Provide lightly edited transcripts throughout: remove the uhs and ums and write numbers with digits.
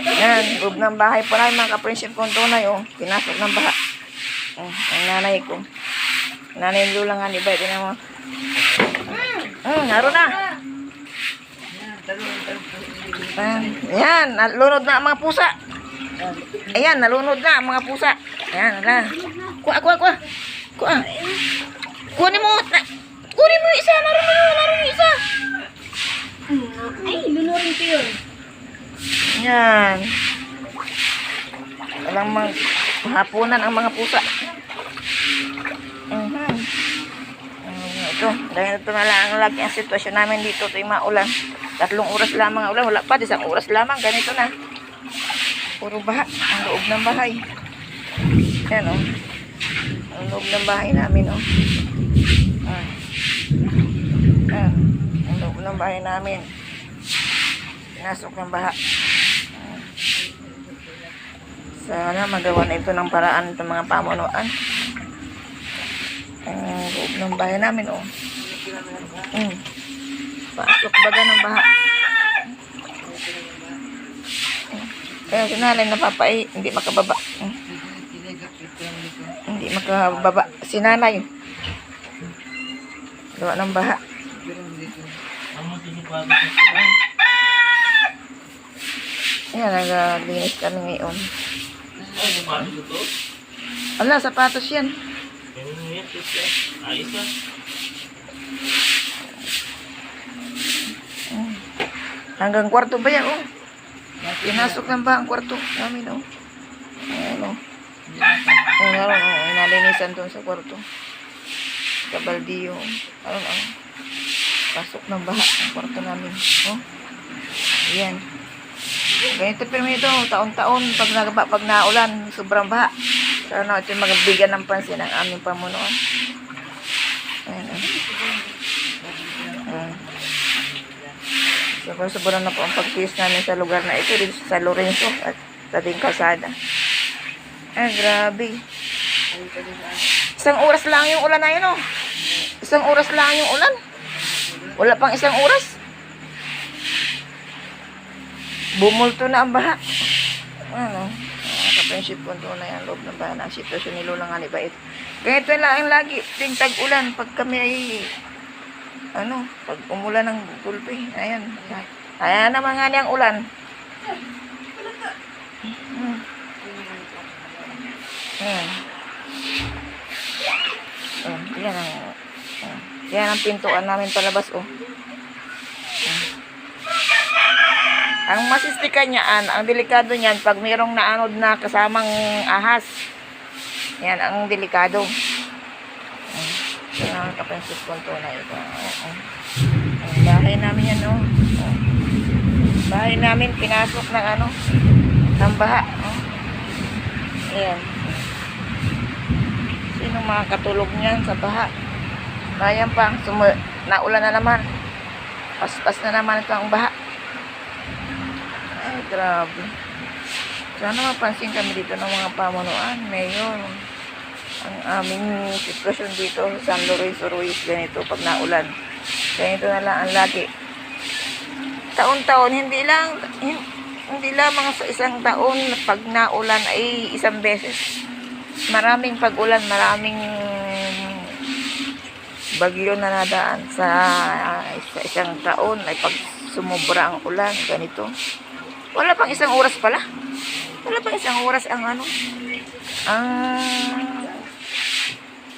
Yan, loob ng bahay pa namin mga ka-friendship kong tunay, oh. Pinasok ng baha. Ang nanay ko. Nanay Lula nga, diba? Ito na mo. Haro na. Yan, nalunod na ang mga pusa. Ayan, nalunod na ang mga pusa. Ayan, ala. Kuha. Kunin mo. Kunin mo isa. Laro mo isa. Ay, lunurin ko yun. Yan. Walang hapunan ang mga pusa. Ito, dahil ito na lang ang lagi ang sitwasyon namin dito. Ito yung maulan. 3 oras lamang ang ulan. Wala pa, 1 oras lamang. Ganito na. Puro baha. Ang loob ng bahay. Yan, oh. Ang loob ng bahay namin, oh. Yan. Ang loob ng bahay namin. Pinasok ng baha. Sana magawa na ito ng paraan itong mga pamunuan. Ang loob ng bahay namin, oh. Pasok baga ng baha. Kaya sinalay napapai, hindi makababa. Hindi makababa. Sinalay. Gawa ng baha. Ayan, naglinis kami ngayon. Ala, sapatos yan. Hanggang kwarto ba yan, oh? Pinasok lang ba ang kwarto namin, oh? Ayan, oh. Ayan, oh. Inalinisan doon sa kwarto. Sa baldiyo. Ayan, oh. Pasok ng baha ang kwarto namin, oh. Ayan. Ganito pero ito, taon-taon, pag naulan, sobrang baha. Sana ito magbigyan ng pansin ang aming pamunuan. Ayan, oh. Sobrang na po ang pagtiis namin sa lugar na ito, dito sa Lorenzo at sa ating kalsada. Ay, grabe. 1 oras lang yung ulan na yun, oh. 1 oras lang yung ulan. Wala pang 1 oras. Bumulto na ang baha. Ano, ka-friendship ko doon na yung loob ng baha ng sitwasyon ni Lola nga ni Bait. Ganito lang lagi, ting tag-ulan, pag kami ay pag umulan ng gulpi, ayan naman nga niyang ulan. Yan ang pintuan namin palabas, oh. Ang masistikan niyan, ang delikado niyan, pag mayroong naanod na kasamang ahas, yan ang delikado. Ito ang kapansip konto na ito. Ang bahay namin yan, oh. Bahay namin, pinasok ng ng baha. Oh. Ayan. Sino makakatulog niyan sa baha? Bayan pa, naulan na naman. Paspas na naman ito ang baha. Ay, grabe. Sana mapansin kami dito ng mga pamunuan. Mayor, ang aming sitwasyon dito sa San Lorenzo Ruiz, ganito pag naulan. Ganito na lang ang lagi. Taon-taon, hindi lang mga sa isang taon pag naulan ay isang beses. Maraming pag-ulan, maraming bagyo na nadaan sa isang taon ay pag sumobra ang ulan, ganito. Wala pang 1 oras pala. Wala pang 1 oras ang ang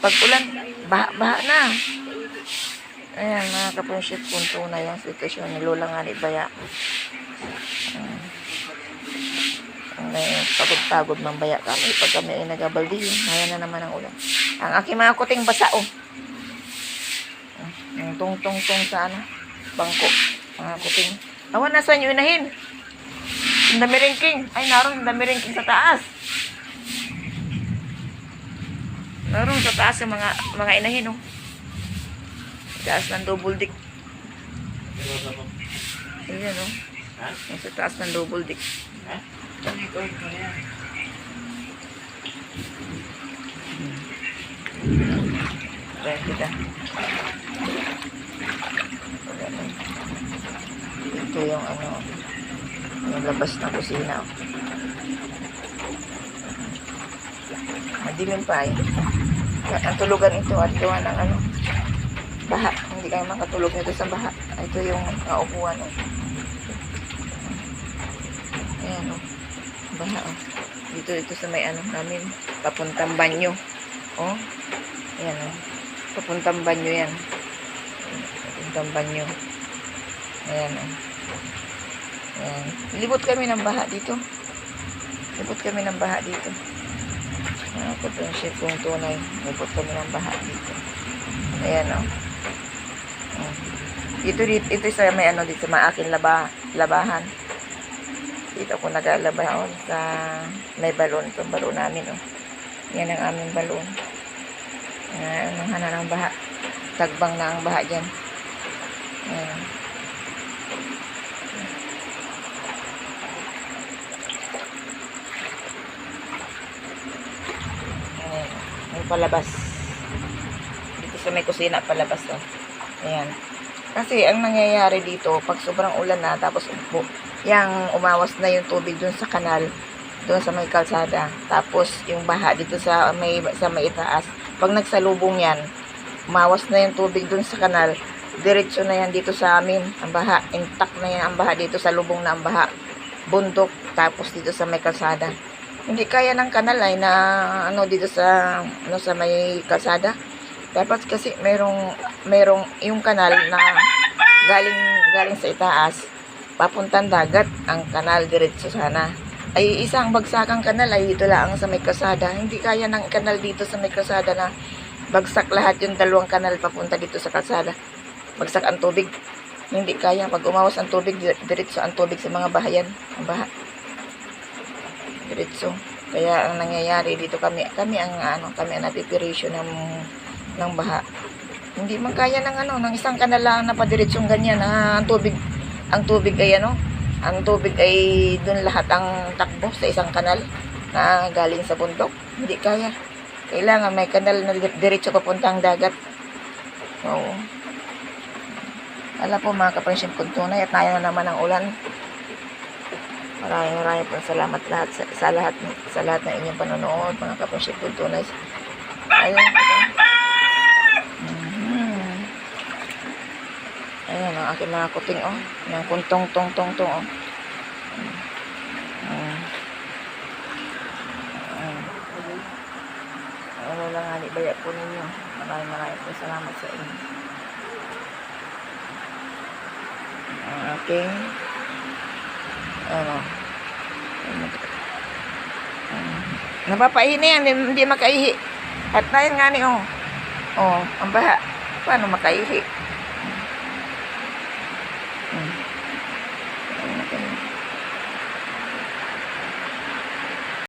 pag-ulan, baha na. Ayan, mga kapunship, punto na yung sitwasyon ni Lola nga ni Baya. Pagod-pagod ng Baya kami pag kami ay nagabaldi. Ayan na naman ang ulan. Ang aking mga kuting basa, oh. Ang tong-tong-tong sa bangko. Mga kuting. Awan, nasa nyo inahin? Ang dami ringking. Ay, naroon, ang dami ringking sa taas. Naroon sa taas yung mga inahin, oh. Taas ng double dick. Ayan, oh. Sa taas ng double dick. Ayan kita. Ito yung Yung labas ng kusina. Oh. Madilim pa eh. Ang tulugan ito at gawa ng ano, baha. Hindi kayo makatulog nito sa baha. Ito yung naupuan. Oh. Ayan o. Oh. Baha o. Oh. Dito sa may ano namin. Papuntang banyo. O. Oh. Ayan o. Oh. Papuntang banyo yan. Papuntang banyo. Ayan o. Oh. Ayan. Libot kami ng baha dito. Libot kami ng baha dito. Kaprenship kong tunay. Libot kami ng baha dito. Ayan o. Oh. Ito sa may ano dito sa mga aking labahan. Dito ako naglalaba sa may balon. Itong balon namin oh. Yan ang aming balon. Ang hana ng baha. Tagbang na ang baha dyan. Ayan. Ayan. Yung palabas. Dito sa may kusina palabas oh. Ayan. Kasi ang nangyayari dito, pag sobrang ulan na, tapos yang umawas na yung tubig dun sa kanal, dun sa may kalsada. Tapos yung baha dito sa may itaas. Pag nagsalubong yan, umawas na yung tubig dun sa kanal, diretso na yan dito sa amin. Ang baha, intact na yan ang baha dito sa lubong na ang baha. Bundok, tapos dito sa may kalsada. Hindi kaya ng kanal ay na ano dito sa ano sa may kalsada. Dapat kasi merong yung kanal na galing sa itaas papuntang dagat ang kanal diretso sana. Ay isang bagsakang kanal ay dito lang sa may kalsada. Hindi kaya ng kanal dito sa may kalsada na bagsak lahat yung dalawang kanal papunta dito sa kalsada. Bagsak ang tubig. Hindi kaya pag umawas ang tubig diretso ang tubig sa mga bahayan, ang baha. Diretso. Kaya ang nangyayari dito kami ang napipirisyo ng baha. Hindi man kaya ng isang kanal lang na padiretsong ganyan ang tubig ay ang tubig ay doon lahat ang takbo sa isang kanal na galing sa bundok. Hindi kaya. Kailangan may kanal na diretso papuntang dagat. Oo. Alam po mga kapansin kong tunay at tayo na naman ang ulan. Maraming po salamat sa lahat ng inyong panonood mga kapansin kong tunay. Ayun. Ayan ang aking mga kuting oh. Yung kuntong tong oh. Ano lang halibaya po ninyo. Maraming po salamat sa inyo. Okay. Ano. Napapaihi na yan. Hindi makaihi. At na yun nga ni oh. Oh, ang baha. Paano makaihi?